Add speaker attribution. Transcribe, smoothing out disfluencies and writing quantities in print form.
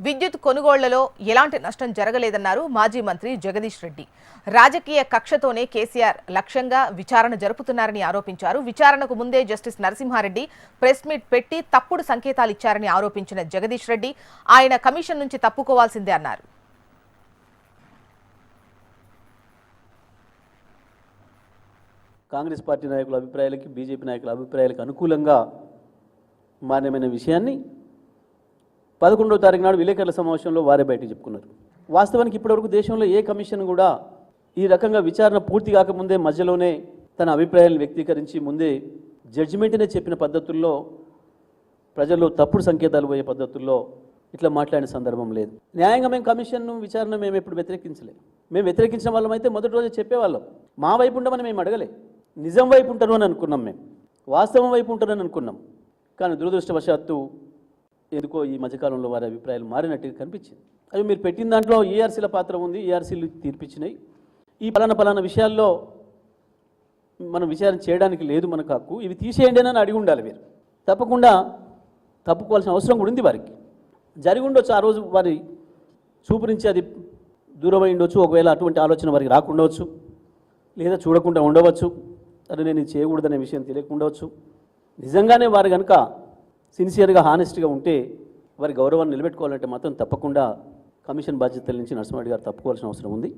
Speaker 1: విద్యుత్ కొనుగోళ్లలో ఎలాంటి నష్టం జరగలేదన్నారు మాజీ మంత్రి జగదీష్ రెడ్డి. రాజకీయ కక్షతోనే కేసీఆర్ లక్ష్యంగా విచారణ జరుపుతున్నారని ఆరోపించారు. విచారణకు ముందే జస్టిస్ నరసింహారెడ్డి ప్రెస్ మీట్ పెట్టి తప్పుడు సంకేతాలు ఇచ్చారని ఆరోపించిన జగదీష్ రెడ్డి ఆయన కమిషన్ నుంచి తప్పుకోవాల్సిందే అన్నారు.
Speaker 2: కాంగ్రెస్ పార్టీ నాయకుల అభిప్రాయాలకి బీజేపీ నాయకుల అభిప్రాయాలకు అనుకూలంగా మాన్యమైన విషయాన్ని 11వ తారీఖు నాడు విలేకరుల సమావేశంలో వారే బయటకు చెప్పుకున్నారు. వాస్తవానికి ఇప్పటివరకు దేశంలో ఏ కమిషన్ కూడా ఈ రకంగా విచారణ పూర్తి కాకముందే మధ్యలోనే తన అభిప్రాయాలను వ్యక్తీకరించి ముందే జడ్జిమెంట్నే చెప్పిన పద్ధతుల్లో ప్రజల్లో తప్పుడు సంకేతాలు పోయే పద్ధతుల్లో ఇట్లా మాట్లాడిన సందర్భం లేదు. న్యాయంగా మేము కమిషన్ను విచారణ మేము ఎప్పుడు వ్యతిరేకించలేదు. మేము వ్యతిరేకించిన వాళ్ళమైతే మొదటి రోజే చెప్పేవాళ్ళం. మా వైపు ఉండమని మేము అడగలే. నిజం వైపు ఉంటారు అని అనుకున్నాం, మేము వాస్తవం వైపు ఉంటారని అనుకున్నాం. కానీ దురదృష్టవశాత్తు ఎందుకో ఈ మధ్యకాలంలో వారి అభిప్రాయాలు మారినట్టుగా కనిపించింది. అవి మీరు పెట్టిన దాంట్లో ఈఆర్సీల పాత్ర ఉంది, ఈఆర్సీలు తీర్పిచ్చినాయి, ఈ పలానా విషయాల్లో మనం విచారణ చేయడానికి లేదు మనకు హక్కు, ఇవి తీసేయండి అని అడిగి ఉండాలి. మీరు తప్పకుండా తప్పుకోవాల్సిన అవసరం కూడా ఉంది. వారికి జరిగి ఉండొచ్చు, ఆ రోజు వారి చూపు నుంచి అది దూరమై ఉండొచ్చు. ఒకవేళ అటువంటి ఆలోచన వారికి రాకుండవచ్చు, లేదా చూడకుండా ఉండవచ్చు, అది నేను ఇది చేయకూడదనే విషయం తెలియకుండవచ్చు. నిజంగానే వారు కనుక సిన్సియర్గా హానెస్ట్గా ఉంటే వారి గౌరవాన్ని నిలబెట్టుకోవాలంటే మాత్రం తప్పకుండా కమిషన్ బాధ్యతల నుంచి నరసింహారెడ్డి గారు తప్పుకోవాల్సిన అవసరం ఉంది.